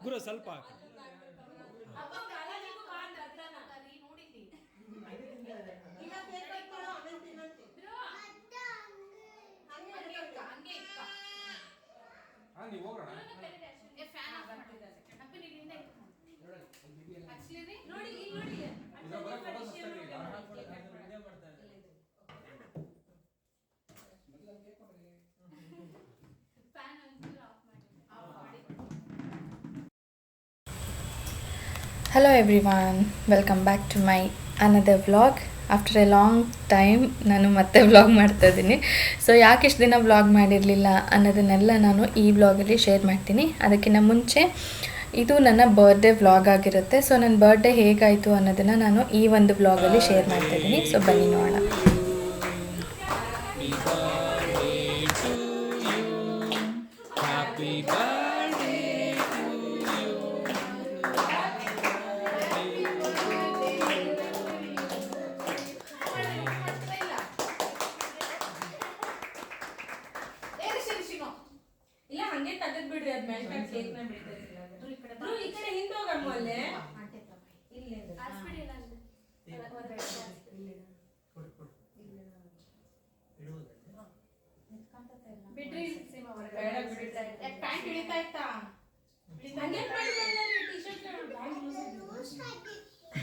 ಗುರು ಸ್ವಲ್ಪ ಹಾಕಿ. Hello everyone, welcome back to my another vlog. After a long time ನಾನು ಮತ್ತೆ ವ್ಲಾಗ್ ಮಾಡ್ತಾ ಇದ್ದೀನಿ. ಸೊ ಯಾಕೆ ಇಷ್ಟು ದಿನ ವ್ಲಾಗ್ ಮಾಡಿರಲಿಲ್ಲ ಅನ್ನೋದನ್ನೆಲ್ಲ ನಾನು ಈ ವ್ಲಾಗಲ್ಲಿ ಶೇರ್ ಮಾಡ್ತೀನಿ. ಅದಕ್ಕಿಂತ ಮುಂಚೆ ಇದು ನನ್ನ ಬರ್ಡೇ ವ್ಲಾಗ್ ಆಗಿರುತ್ತೆ. ಸೊ ನನ್ನ ಬರ್ಡೇ ಹೇಗಾಯಿತು ಅನ್ನೋದನ್ನು ನಾನು ಈ ಒಂದು ವ್ಲಾಗಲ್ಲಿ ಶೇರ್ ಮಾಡ್ತಾ ಇದ್ದೀನಿ. ಸೊ ಬನ್ನಿ ನೋಡೋಣ.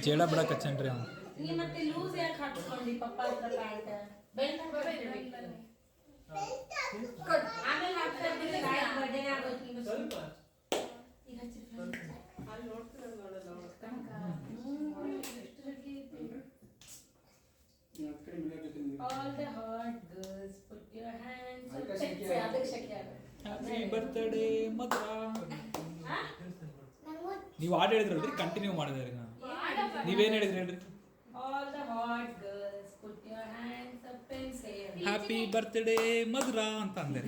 ಜೇಳ ಬಿಡಕ್ಕೆ ಹಚ್ಚನ್ರಿ ಅವನು. ಮತ್ತೆ ಲೂಸ್ ಯಾಕೆ ಹಾಕ್ಕೊಂಡಿ ಪಪ್ಪ ಹತ್ರ ಪ್ಯಾಂಟ್ ಬೆಲ್ಟ್ ಆಮೇಲೆ ಹಾಕ್ತಾ ಇದ್ದೀನಿ. ಬರ್ಡೇ ಆಗೋದು ಸ್ವಲ್ಪ ಈಗ ಅಲ್ಲಿ ನೋಡ್ತಿರೋದು ನೋಡೋದು all the hot girls put your hands up. ಅದಕ್ಕೆ ಶಕ್ಯ ಹ್ಯಾಪಿ ಬರ್ತ್ಡೇ ಮಧುರ. ನೀವು ಹಾಡು ಹೇಳಿದ್ರಲ್ರಿ, ಕಂಟಿನ್ಯೂ ಮಾಡಿದ್ರಿ. ನಾನು ನೀವೇನು ಹೇಳಿದ್ರಿ ಹೇಳ್ರಿ? All the hot girls put your hands up and say happy birthday Madhura ಅಂತ ಅಂದೆ.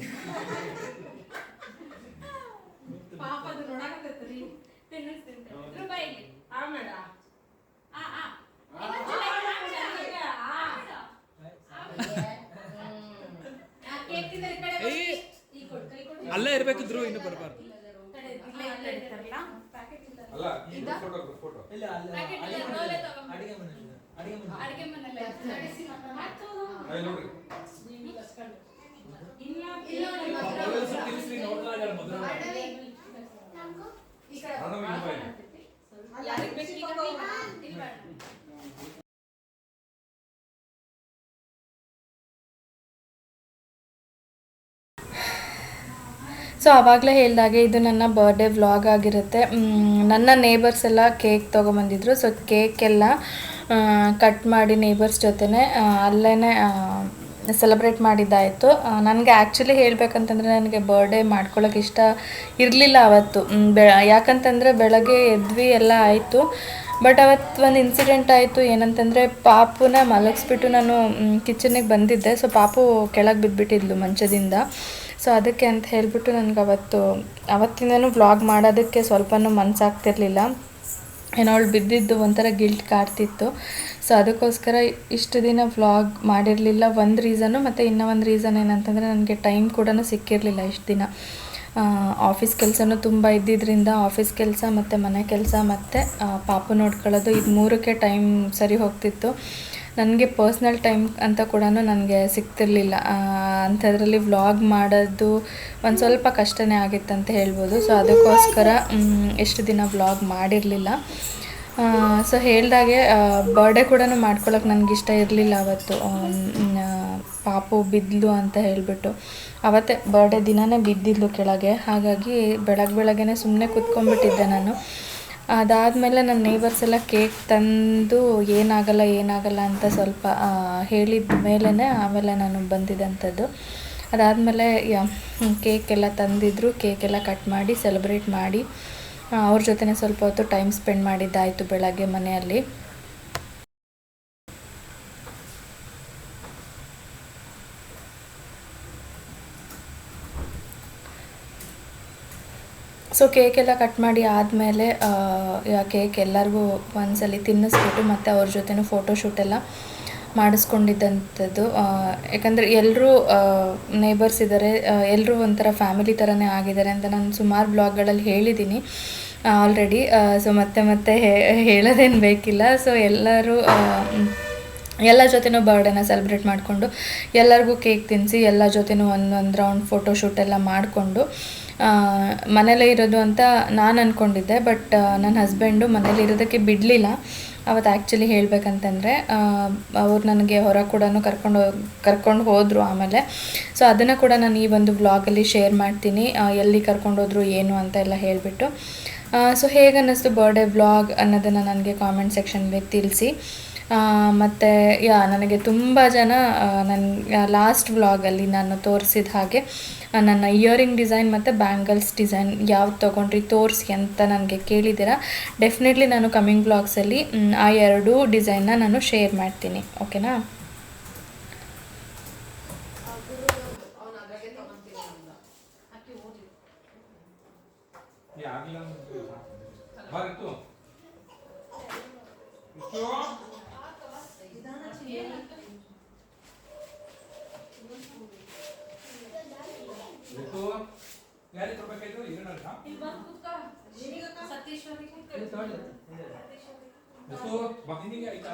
ಪಾಪ ಅದು ನೋಡಾಕತ್ತೈತ್ರಿ. ತಿನ್ನಿಸ್ತೀನಿ ಬಾಯಿಗೆ. ಆ ಮೇಡ ಅಲ್ಲೇ ಇರ್ಬೇಕಿದ್ರು ಇನ್ನು ಬರಬಾರ್ದು. ಸೊ ಆವಾಗಲೇ ಹೇಳಿದಾಗೆ ಇದು ನನ್ನ ಬರ್ಡೇ ವ್ಲಾಗ್ ಆಗಿರುತ್ತೆ. ನನ್ನ ನೇಬರ್ಸ್ ಎಲ್ಲ ಕೇಕ್ ತೊಗೊಂಬಂದಿದ್ರು. ಸೊ ಕೇಕೆಲ್ಲ ಕಟ್ ಮಾಡಿ ನೇಬರ್ಸ್ ಜೊತೆನೇ ಅಲ್ಲೇ ಸೆಲೆಬ್ರೇಟ್ ಮಾಡಿದ್ದಾಯಿತು. ನನಗೆ ಆ್ಯಕ್ಚುಲಿ ಹೇಳಬೇಕಂತಂದರೆ ನನಗೆ ಬರ್ಡೇ ಮಾಡ್ಕೊಳ್ಳೋಕೆ ಇಷ್ಟ ಇರಲಿಲ್ಲ ಅವತ್ತು. ಯಾಕಂತಂದರೆ ಬೆಳಗ್ಗೆ ಎದ್ವಿ ಎಲ್ಲ ಆಯಿತು. ಬಟ್ ಅವತ್ತು ಒಂದು ಇನ್ಸಿಡೆಂಟ್ ಆಯಿತು. ಏನಂತಂದರೆ ಪಾಪುನ ಮಲಗಿಸ್ಬಿಟ್ಟು ನಾನು ಕಿಚನಿಗೆ ಬಂದಿದ್ದೆ. ಸೊ ಪಾಪು ಕೆಳಗೆ ಬಿದ್ದುಬಿಟ್ಟಿದ್ಲು ಮಂಚದಿಂದ. ಸೊ ಅದಕ್ಕೆ ಅಂತ ಹೇಳಿಬಿಟ್ಟು ನನಗೆ ಅವತ್ತಿಂದನೂ ವ್ಲಾಗ್ ಮಾಡೋದಕ್ಕೆ ಸ್ವಲ್ಪನೂ ಮನಸ್ಸಾಗ್ತಿರ್ಲಿಲ್ಲ. ಏನೋ ಅವಳು ಬಿದ್ದಿದ್ದು ಒಂಥರ ಗಿಲ್ಟ್ ಕಾಡ್ತಿತ್ತು. ಸೊ ಅದಕ್ಕೋಸ್ಕರ ಇಷ್ಟು ದಿನ ವ್ಲಾಗ್ ಮಾಡಿರಲಿಲ್ಲ. ಒಂದು ರೀಸನ್ನು, ಮತ್ತು ಇನ್ನೂ ಒಂದು ರೀಸನ್ ಏನಂತಂದರೆ ನನಗೆ ಟೈಮ್ ಕೂಡ ಸಿಕ್ಕಿರಲಿಲ್ಲ ಇಷ್ಟು ದಿನ. ಆಫೀಸ್ ಕೆಲಸನೂ ತುಂಬ ಇದ್ದಿದ್ದರಿಂದ ಆಫೀಸ್ ಕೆಲಸ ಮತ್ತು ಮನೆ ಕೆಲಸ ಮತ್ತು ಪಾಪು ನೋಡ್ಕೊಳ್ಳೋದು, ಇದು ಮೂರಕ್ಕೆ ಟೈಮ್ ಸರಿ ಹೋಗ್ತಿತ್ತು. ನನಗೆ ಪರ್ಸ್ನಲ್ ಟೈಮ್ ಅಂತ ಕೂಡ ನನಗೆ ಸಿಗ್ತಿರ್ಲಿಲ್ಲ. ಅಂಥದ್ರಲ್ಲಿ ವ್ಲಾಗ್ ಮಾಡೋದು ಒಂದು ಸ್ವಲ್ಪ ಕಷ್ಟನೇ ಆಗಿತ್ತಂತ ಹೇಳ್ಬೋದು. ಸೊ ಅದಕ್ಕೋಸ್ಕರ ಎಷ್ಟು ದಿನ ವ್ಲಾಗ್ ಮಾಡಿರಲಿಲ್ಲ. ಸೊ ಹೇಳ್ದಾಗೆ ಬರ್ಡೇ ಕೂಡ ಮಾಡ್ಕೊಳ್ಳೋಕೆ ನನಗಿಷ್ಟ ಇರಲಿಲ್ಲ ಅವತ್ತು. ಪಾಪು ಬಿದ್ದಲು ಅಂತ ಹೇಳಿಬಿಟ್ಟು ಅವತ್ತೇ ಬರ್ಡೇ ದಿನವೇ ಬಿದ್ದಿದ್ಲು ಕೆಳಗೆ. ಹಾಗಾಗಿ ಬೆಳಗ್ಗೆ ಸುಮ್ಮನೆ ಕೂತ್ಕೊಂಡ್ಬಿಟ್ಟಿದ್ದೆ ನಾನು. ಅದಾದಮೇಲೆ ನನ್ನ ನೇಬರ್ಸ್ ಎಲ್ಲ ಕೇಕ್ ತಂದು ಏನಾಗಲ್ಲ ಅಂತ ಸ್ವಲ್ಪ ಹೇಳಿದ ಮೇಲೇ ಆಮೇಲೆ ನಾನು ಬಂದಿದ್ದಂಥದ್ದು. ಅದಾದಮೇಲೆ ಕೇಕೆಲ್ಲ ತಂದಿದ್ದರು. ಕೇಕೆಲ್ಲ ಕಟ್ ಮಾಡಿ ಸೆಲೆಬ್ರೇಟ್ ಮಾಡಿ ಅವ್ರ ಜೊತೆ ಸ್ವಲ್ಪ ಹೊತ್ತು ಟೈಮ್ ಸ್ಪೆಂಡ್ ಮಾಡಿದ್ದಾಯಿತು ಬೆಳಗ್ಗೆ ಮನೆಯಲ್ಲಿ. ಸೊ ಕೇಕೆಲ್ಲ ಕಟ್ ಮಾಡಿ ಆದಮೇಲೆ ಕೇಕ್ ಎಲ್ಲರಿಗೂ ಒಂದ್ಸಲಿ ತಿನ್ನಿಸ್ಬಿಟ್ಟು ಮತ್ತು ಅವ್ರ ಜೊತೆನೂ ಫೋಟೋಶೂಟೆಲ್ಲ ಮಾಡಿಸ್ಕೊಂಡಿದ್ದಂಥದ್ದು. ಯಾಕಂದರೆ ಎಲ್ಲರೂ ನೇಬರ್ಸ್ ಇದ್ದಾರೆ, ಎಲ್ಲರೂ ಒಂಥರ ಫ್ಯಾಮಿಲಿ ಥರನೇ ಆಗಿದ್ದಾರೆ ಅಂತ ನಾನು ಸುಮಾರು ಬ್ಲಾಗ್ಗಳಲ್ಲಿ ಹೇಳಿದ್ದೀನಿ. ಆಲ್ರೆಡಿ. ಸೊ ಮತ್ತೆ ಹೇಳೋದೇನು ಬೇಕಿಲ್ಲ. ಸೊ ಎಲ್ಲರೂ ಎಲ್ಲ ಜೊತೆನೂ ಬರ್ಡೇನ ಸೆಲೆಬ್ರೇಟ್ ಮಾಡಿಕೊಂಡು ಎಲ್ಲರಿಗೂ ಕೇಕ್ ತಿನ್ನಿಸಿ ಎಲ್ಲ ಜೊತೆನೂ ಒಂದು ರೌಂಡ್ ಫೋಟೋಶೂಟ್ ಎಲ್ಲ ಮಾಡಿಕೊಂಡು ಮನೇಲೇ ಇರೋದು ಅಂತ ನಾನು ಅಂದ್ಕೊಂಡಿದ್ದೆ. ಬಟ್ ನನ್ನ ಹಸ್ಬೆಂಡು ಮನೇಲಿ ಇರೋದಕ್ಕೆ ಬಿಡಲಿಲ್ಲ. ಅವತ್ತು ಆ್ಯಕ್ಚುಲಿ ಹೇಳಬೇಕಂತಂದರೆ ಅವ್ರು ನನಗೆ ಹೊರಗೆ ಕೂಡ ಕರ್ಕೊಂಡು ಹೋದರು ಆಮೇಲೆ. ಸೊ ಅದನ್ನು ಕೂಡ ನಾನು ಈ ಒಂದು ವ್ಲಾಗಲ್ಲಿ ಶೇರ್ ಮಾಡ್ತೀನಿ, ಎಲ್ಲಿ ಕರ್ಕೊಂಡೋದ್ರು ಏನು ಅಂತ ಎಲ್ಲ ಹೇಳಿಬಿಟ್ಟು. ಸೊ ಹೇಗೆ ಅನ್ನಿಸ್ತು ಬರ್ಡೇ ವ್ಲಾಗ್ ಅನ್ನೋದನ್ನು ನನಗೆ ಕಾಮೆಂಟ್ ಸೆಕ್ಷನ್ಗೆ ತಿಳಿಸಿ. ಮತ್ತು ನನಗೆ ತುಂಬ ಜನ ನನ್ನ ಲಾಸ್ಟ್ ವ್ಲಾಗಲ್ಲಿ ನಾನು ತೋರಿಸಿದ ಹಾಗೆ ನನ್ನ ಇಯರಿಂಗ್ ಡಿಸೈನ್ ಮತ್ತು ಬ್ಯಾಂಗಲ್ಸ್ ಡಿಸೈನ್ ಯಾವ್ದು ತೊಗೊಂಡ್ರಿ ತೋರಿಸಿ ಅಂತ ನನಗೆ ಕೇಳಿದ್ದೀರಾ. ಡೆಫಿನೆಟ್ಲಿ ನಾನು ಕಮಿಂಗ್ ವ್ಲಾಗ್ಸಲ್ಲಿ ಆ ಎರಡೂ ಡಿಸೈನ್ನ ನಾನು ಶೇರ್ ಮಾಡ್ತೀನಿ. ಓಕೆನಾ? ಯಾರಿಗೆ ಕೊಡ್ಬೇಕಾಯ್ತು? ನಿನಗೆ ಆಯ್ತಾ?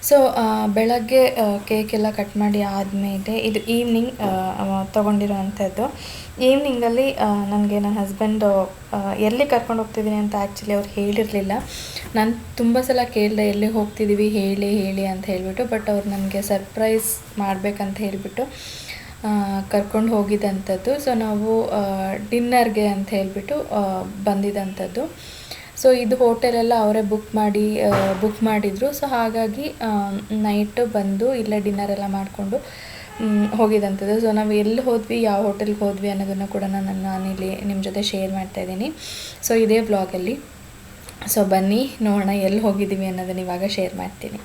ಸೊ ಬೆಳಗ್ಗೆ ಕೇಕ್ ಎಲ್ಲ ಕಟ್ ಮಾಡಿ ಆದಮೇಲೆ ಇದು ಈವ್ನಿಂಗ್ ತೊಗೊಂಡಿರೋವಂಥದ್ದು. ಈವ್ನಿಂಗಲ್ಲಿ ನನಗೆ ನನ್ನ ಹಸ್ಬೆಂಡು ಎಲ್ಲಿ ಕರ್ಕೊಂಡು ಹೋಗ್ತಿದ್ದೀನಿ ಅಂತ ಆ್ಯಕ್ಚುಲಿ ಅವ್ರು ಹೇಳಿರಲಿಲ್ಲ. ನಾನು ತುಂಬ ಸಲ ಕೇಳಿದೆ ಎಲ್ಲಿ ಹೋಗ್ತಿದ್ದೀವಿ ಹೇಳಿ ಅಂತ ಹೇಳಿಬಿಟ್ಟು. ಬಟ್ ಅವ್ರು ನನಗೆ ಸರ್ಪ್ರೈಸ್ ಮಾಡಬೇಕಂತ ಹೇಳಿಬಿಟ್ಟು ಕರ್ಕೊಂಡು ಹೋಗಿದ್ದಂಥದ್ದು. ಸೊ ನಾವು ಡಿನ್ನರ್ಗೆ ಅಂತ ಹೇಳಿಬಿಟ್ಟು ಬಂದಿದ್ದಂಥದ್ದು. ಸೊ ಇದು ಹೋಟೆಲೆಲ್ಲ ಅವರೇ ಬುಕ್ ಮಾಡಿದರು. ಸೊ ಹಾಗಾಗಿ ನೈಟು ಬಂದು ಇಲ್ಲೇ ಡಿನ್ನರೆಲ್ಲ ಮಾಡಿಕೊಂಡು ಹೋಗಿದ್ದಂಥದ್ದು. ಸೊ ನಾವು ಎಲ್ಲಿ ಹೋದ್ವಿ, ಯಾವ ಹೋಟೆಲ್ಗೆ ಹೋದ್ವಿ ಅನ್ನೋದನ್ನು ಕೂಡ ನಾನಿಲ್ಲಿ ನಿಮ್ಮ ಜೊತೆ ಶೇರ್ ಮಾಡ್ತಾಯಿದ್ದೀನಿ. ಸೊ ಇದೇ ವ್ಲಾಗಲ್ಲಿ. ಸೊ ಬನ್ನಿ ನೋಡೋಣ ಎಲ್ಲಿ ಹೋಗಿದ್ದೀವಿ ಅನ್ನೋದನ್ನು ಇವಾಗ ಶೇರ್ ಮಾಡ್ತೀನಿ.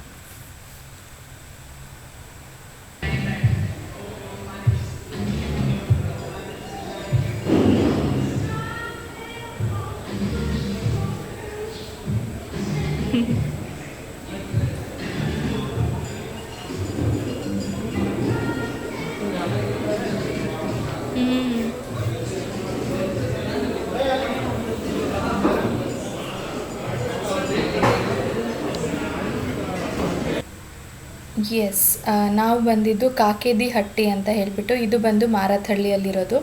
ಎಸ್, ನಾವು ಬಂದಿದ್ದು ಕಾಕೇದಿ ಹಟ್ಟಿ ಅಂತ ಹೇಳಿಬಿಟ್ಟು. ಇದು ಬಂದು ಮಾರತ್ಹಳ್ಳಿಯಲ್ಲಿರೋದು.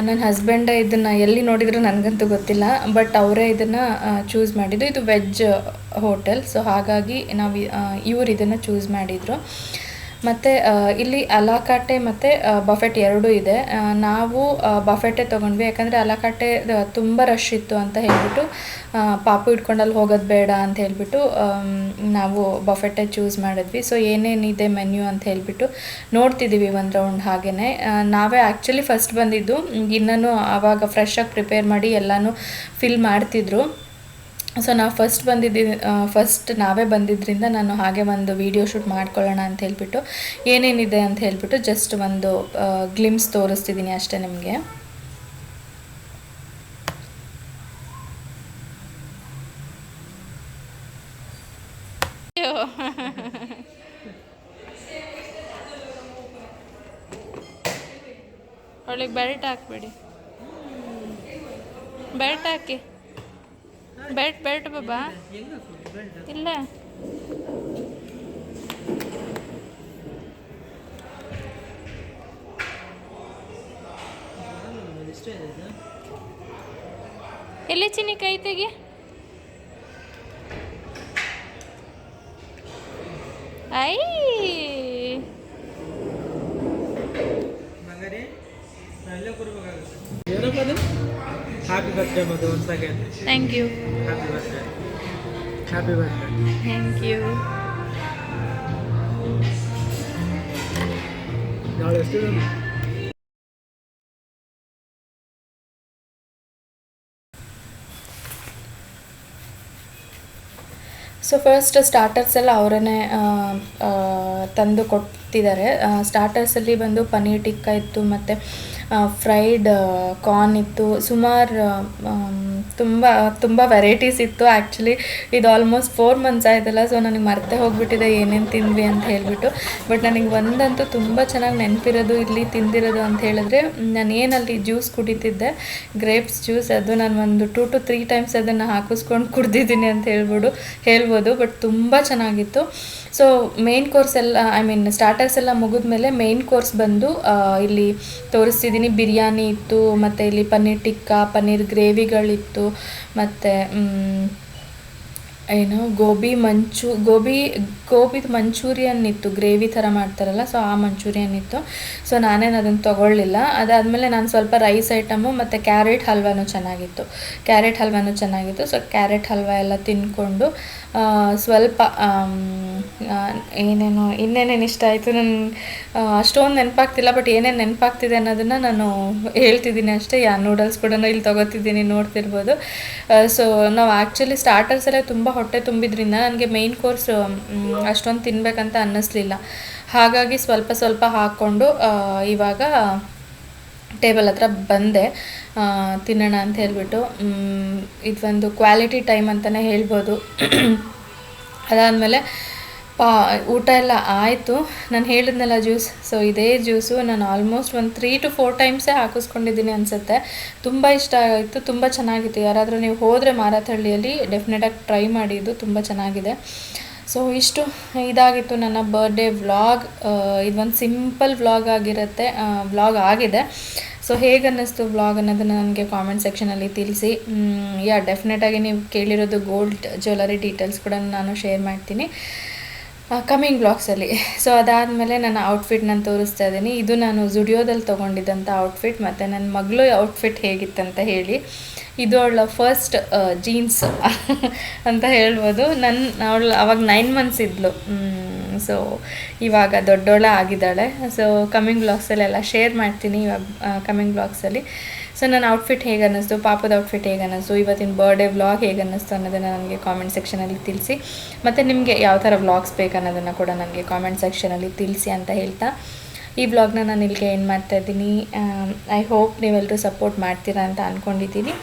ನನ್ನ ಹಸ್ಬೆಂಡ ಇದನ್ನು ಎಲ್ಲಿ ನೋಡಿದರೂ ನನಗಂತೂ ಗೊತ್ತಿಲ್ಲ, ಬಟ್ ಅವರೇ ಇದನ್ನು ಚೂಸ್ ಮಾಡಿದ್ದು. ಇದು ವೆಜ್ ಹೋಟೆಲ್. ಸೊ ಹಾಗಾಗಿ ಇವರು ಇದನ್ನು ಚೂಸ್ ಮಾಡಿದರು. ಮತ್ತು ಇಲ್ಲಿ ಅಲಾಕಾಟೆ ಮತ್ತು ಬಫೆಟ್ ಎರಡೂ ಇದೆ. ನಾವು ಬಫೆಟೇ ತೊಗೊಂಡ್ವಿ, ಯಾಕಂದರೆ ಅಲಾಕಾಟೆ ತುಂಬ ರಶ್ ಇತ್ತು ಅಂತ ಹೇಳಿಬಿಟ್ಟು ಪಾಪು ಇಟ್ಕೊಂಡಲ್ಲಿ ಹೋಗೋದು ಬೇಡ ಅಂತ ಹೇಳಿಬಿಟ್ಟು ನಾವು ಬಫೆಟೇ ಚೂಸ್ ಮಾಡಿದ್ವಿ. ಸೊ ಏನೇನಿದೆ ಮೆನ್ಯೂ ಅಂತ ಹೇಳಿಬಿಟ್ಟು ನೋಡ್ತಿದ್ದೀವಿ ಒಂದು ರೌಂಡ್. ಹಾಗೆಯೇ ನಾವೇ ಆ್ಯಕ್ಚುಲಿ ಫಸ್ಟ್ ಬಂದಿದ್ದು. ಇನ್ನೂ ಆವಾಗ ಫ್ರೆಶ್ಶಾಗಿ ಪ್ರಿಪೇರ್ ಮಾಡಿ ಎಲ್ಲನೂ ಫಿಲ್ ಮಾಡ್ತಿದ್ರು. ಸೊ ನಾವು ಫಸ್ಟ್ ನಾವೇ ಬಂದಿದ್ದರಿಂದ ನಾನು ಹಾಗೆ ಒಂದು ವಿಡಿಯೋ ಶೂಟ್ ಮಾಡ್ಕೊಳ್ಳೋಣ ಅಂತ ಹೇಳಿಬಿಟ್ಟು ಏನೇನಿದೆ ಅಂತ ಹೇಳಿಬಿಟ್ಟು ಜಸ್ಟ್ ಒಂದು ಗ್ಲಿಮ್ಸ್ ತೋರಿಸ್ತಿದ್ದೀನಿ ಅಷ್ಟೇ ನಿಮಗೆ. ಅವಳಿಗೆ ಬೆಲ್ಟ್ ಹಾಕ್ಬಿಡಿ, ಬೆಲ್ಟ್ ಹಾಕಿ. ಬೆಲ್ಟ್ ಬಾಬಾ ಇಲ್ಲ. ಎಲ್ಲಿ ಚಿನ್ನಿ ಕೈ ತೆಗಿ. ಐ ಏನಪ್ಪ ಅದು ಹ್ಯಾಪಿ ಬರ್ತ್ಡೇ ಮದು once again thank you. Happy birthday happy birthday thank you. ನಾಳೆ ಎಷ್ಟು ಸೊ ಫಸ್ಟ್ ಸ್ಟಾರ್ಟರ್ಸ್ ಎಲ್ಲ ಅವರೇ ತಂದು ಕೊಡ್ತಿದ್ದಾರೆ. ಸ್ಟಾರ್ಟರ್ಸಲ್ಲಿ ಬಂದು ಪನ್ನೀರ್ ಟಿಕ್ಕಾ ಇತ್ತು, ಮತ್ತು ಫ್ರೈಡ್ ಕಾರ್ನ್ ಇತ್ತು, ಸುಮಾರು ತುಂಬ ವೆರೈಟೀಸ್ ಇತ್ತು. ಆ್ಯಕ್ಚುಲಿ ಇದು ಆಲ್ಮೋಸ್ಟ್ 4 months ಆಯ್ತಲ್ಲ, ಸೊ ನನಗೆ ಮರ್ತೇ ಹೋಗ್ಬಿಟ್ಟಿದೆ ಏನೇನು ತಿಂದ್ವಿ ಅಂತ ಹೇಳಿಬಿಟ್ಟು. ಬಟ್ ನನಗೆ ಒಂದಂತೂ ತುಂಬ ಚೆನ್ನಾಗಿ ನೆನಪಿರೋದು ಇಲ್ಲಿ ತಿಂದಿರೋದು ಅಂತ ಹೇಳಿದ್ರೆ, ನಾನು ಏನಲ್ಲಿ ಜ್ಯೂಸ್ ಕುಡಿತಿದ್ದೆ, ಗ್ರೇಪ್ಸ್ ಜ್ಯೂಸ್, ಅದು ನಾನು ಒಂದು 2 to 3 times ಅದನ್ನು ಹಾಕಿಸ್ಕೊಂಡು ಕುಡ್ದಿದ್ದೀನಿ ಅಂತ ಹೇಳ್ಬೋದು. ಬಟ್ ತುಂಬ ಚೆನ್ನಾಗಿತ್ತು. ಸೊ ಮೇನ್ ಕೋರ್ಸ್ ಎಲ್ಲ, ಐ ಮೀನ್ ಸ್ಟಾರ್ಟರ್ಸ್ ಎಲ್ಲ ಮುಗಿದ್ಮೇಲೆ ಮೇನ್ ಕೋರ್ಸ್ ಬಂದು ಇಲ್ಲಿ ತೋರಿಸ್ತಿದ್ದೀನಿ. ಬಿರಿಯಾನಿ ಇತ್ತು, ಮತ್ತು ಇಲ್ಲಿ ಪನ್ನೀರ್ ಟಿಕ್ಕಾ, ಪನ್ನೀರ್ ಗ್ರೇವಿಗಳಿತ್ತು, ಮತ್ತು ಏನು ಗೋಬಿದು ಮಂಚೂರಿಯನ್ ಇತ್ತು, ಗ್ರೇವಿ ಥರ ಮಾಡ್ತಾರಲ್ಲ, ಸೊ ಆ ಮಂಚೂರಿಯನ್ ಇತ್ತು. ಸೊ ನಾನೇನು ಅದನ್ನು ತೊಗೊಳ್ಳಿಲ್ಲ. ಅದಾದಮೇಲೆ ನಾನು ಸ್ವಲ್ಪ ರೈಸ್ ಐಟಮು ಮತ್ತು ಕ್ಯಾರೆಟ್ ಹಲ್ವಾನೂ ಚೆನ್ನಾಗಿತ್ತು. ಸೊ ಕ್ಯಾರೆಟ್ ಹಲ್ವಾ ಎಲ್ಲ ತಿಂದ್ಕೊಂಡು ಸ್ವಲ್ಪ ಇನ್ನೇನೇನು ಇಷ್ಟ ಆಯಿತು ನನ್ನ ಅಷ್ಟೊಂದು ನೆನಪಾಗ್ತಿಲ್ಲ. ಬಟ್ ಏನೇನು ನೆನಪಾಗ್ತಿದೆ ಅನ್ನೋದನ್ನು ನಾನು ಹೇಳ್ತಿದ್ದೀನಿ ಅಷ್ಟೇ. ನೂಡಲ್ಸ್ ಕೂಡ ಇಲ್ಲಿ ತೊಗೋತಿದ್ದೀನಿ, ನೋಡ್ತಿರ್ಬೋದು. ಸೊ ನಾವು ಆ್ಯಕ್ಚುಲಿ ಸ್ಟಾರ್ಟರ್ಸಲ್ಲೇ ತುಂಬ ಹೊಟ್ಟೆ ತುಂಬಿದ್ರಿಂದ ನನಗೆ ಮೇಯ್ನ್ ಕೋರ್ಸ್ ಅಷ್ಟೊಂದು ತಿನ್ನಬೇಕಂತ ಅನ್ನಿಸ್ಲಿಲ್ಲ. ಹಾಗಾಗಿ ಸ್ವಲ್ಪ ಹಾಕ್ಕೊಂಡು ಇವಾಗ ಟೇಬಲ್ ಹತ್ರ ಬಂದೆ ತಿನ್ನೋಣ ಅಂತ ಹೇಳಿಬಿಟ್ಟು. ಇದೊಂದು ಕ್ವಾಲಿಟಿ ಟೈಮ್ ಅಂತಲೇ ಹೇಳ್ಬೋದು. ಅದಾದಮೇಲೆ ಊಟ ಎಲ್ಲ ಆಯಿತು. ನಾನು ಹೇಳಿದ್ನಲ್ಲ ಜ್ಯೂಸ್, ಸೊ ಇದೇ ಜ್ಯೂಸು ನಾನು ಆಲ್ಮೋಸ್ಟ್ ಒಂದು 3 to 4 times ಹಾಕಿಸ್ಕೊಂಡಿದ್ದೀನಿ ಅನಿಸುತ್ತೆ. ತುಂಬ ಇಷ್ಟ ಆಯಿತು, ತುಂಬ ಚೆನ್ನಾಗಿತ್ತು. ಯಾರಾದರೂ ನೀವು ಹೋದರೆ ಮಾರತಹಳ್ಳಿಯಲ್ಲಿ ಡೆಫಿನೆಟಾಗಿ ಟ್ರೈ ಮಾಡಿ, ಇದು ತುಂಬ ಚೆನ್ನಾಗಿದೆ. ಸೊ ಇದಾಗಿತ್ತು ನನ್ನ ಬರ್ಡೇ ವ್ಲಾಗ್. ಇದೊಂದು ಸಿಂಪಲ್ ವ್ಲಾಗ್ ಆಗಿದೆ. ಸೊ ಹೇಗೆ ಅನ್ನಿಸ್ತು ವ್ಲಾಗ್ ಅನ್ನೋದನ್ನು ನನಗೆ ಕಾಮೆಂಟ್ ಸೆಕ್ಷನಲ್ಲಿ ತಿಳಿಸಿ. ಡೆಫಿನೆಟಾಗಿ ನೀವು ಕೇಳಿರೋದು ಗೋಲ್ಡ್ ಜ್ಯುವೆಲರಿ ಡೀಟೇಲ್ಸ್ ಕೂಡ ನಾನು ಶೇರ್ ಮಾಡ್ತೀನಿ ಕಮಿಂಗ್ ಬ್ಲಾಗ್ಸಲ್ಲಿ. ಸೊ ಅದಾದಮೇಲೆ ನನ್ನ ಔಟ್ಫಿಟ್ ನಾನು ತೋರಿಸ್ತಾ ಇದ್ದೀನಿ. ಇದು ನಾನು ಜುಡಿಯೋದಲ್ಲಿ ತೊಗೊಂಡಿದ್ದಂಥ ಔಟ್ಫಿಟ್, ಮತ್ತು ನನ್ನ ಮಗಳು ಔಟ್ಫಿಟ್ ಹೇಗಿತ್ತಂತ ಹೇಳಿ. ಇದು ಅವಳ ಫಸ್ಟ್ ಜೀನ್ಸ್ ಅಂತ ಹೇಳ್ಬೋದು. ಅವಳು ಅವಾಗ 9 months ಇದ್ಲು. ಸೊ ಇವಾಗ ದೊಡ್ಡೋಳ ಆಗಿದ್ದಾಳೆ. ಸೊ ಕಮಿಂಗ್ ಬ್ಲಾಗ್ಸಲ್ಲೆಲ್ಲ ಶೇರ್ ಮಾಡ್ತೀನಿ ಇವಾಗ ಕಮಿಂಗ್ ಬ್ಲಾಗ್ಸಲ್ಲಿ. ಸೊ ನನ್ನ ಔಟ್ಫಿಟ್ ಹೇಗೆ ಅನ್ನಿಸ್ತು, ಪಾಪದ ಔಟ್ಫಿಟ್ ಹೇಗೆ ಅನ್ನಿಸ್ತು, ಇವತ್ತಿನ ಬರ್ಡೇ ವ್ಲಾಗ್ ಹೇಗೆ ಅನ್ನಿಸ್ತು ಅನ್ನೋದನ್ನು ನನಗೆ ಕಾಮೆಂಟ್ ಸೆಕ್ಷನಲ್ಲಿ ತಿಳಿಸಿ. ಮತ್ತು ನಿಮಗೆ ಯಾವ ಥರ ವ್ಲಾಗ್ಸ್ ಬೇಕು ಅನ್ನೋದನ್ನು ಕೂಡ ನನಗೆ ಕಾಮೆಂಟ್ ಸೆಕ್ಷನಲ್ಲಿ ತಿಳಿಸಿ ಅಂತ ಹೇಳ್ತಾ ಈ ವ್ಲಾಗ್ನ ನಾನು ಇಲ್ಲಿಗೆ ಏನು ಮಾಡ್ತಾಯಿದ್ದೀನಿ. ಐ ಹೋಪ್ ನೀವೆಲ್ಲರೂ ಸಪೋರ್ಟ್ ಮಾಡ್ತೀರಾ ಅಂತ ಅಂದ್ಕೊಂಡಿದ್ದೀನಿ.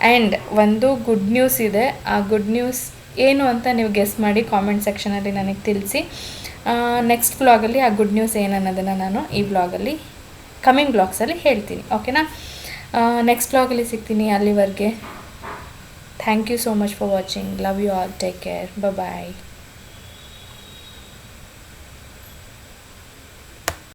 ಆ್ಯಂಡ್ ಒಂದು ಗುಡ್ ನ್ಯೂಸ್ ಇದೆ. ಆ ಗುಡ್ ನ್ಯೂಸ್ ಏನು ಅಂತ ನೀವು ಗೆಸ್ ಮಾಡಿ ಕಾಮೆಂಟ್ ಸೆಕ್ಷನಲ್ಲಿ ನನಗೆ ತಿಳಿಸಿ. ನೆಕ್ಸ್ಟ್ ವ್ಲಾಗಲ್ಲಿ ಆ ಗುಡ್ ನ್ಯೂಸ್ ಏನು ಅನ್ನೋದನ್ನು ನಾನು ಈ ವ್ಲಾಗಲ್ಲಿ ಕಮಿಂಗ್ ಬ್ಲಾಗ್ಸಲ್ಲಿ ಹೇಳ್ತೀನಿ. ಓಕೆನಾ? ನೆಕ್ಸ್ಟ್ ವ್ಲಾಗಲ್ಲಿ ಸಿಗ್ತೀನಿ. ಅಲ್ಲಿವರೆಗೆ thank you so much for watching. Love you all. Take care. Bye.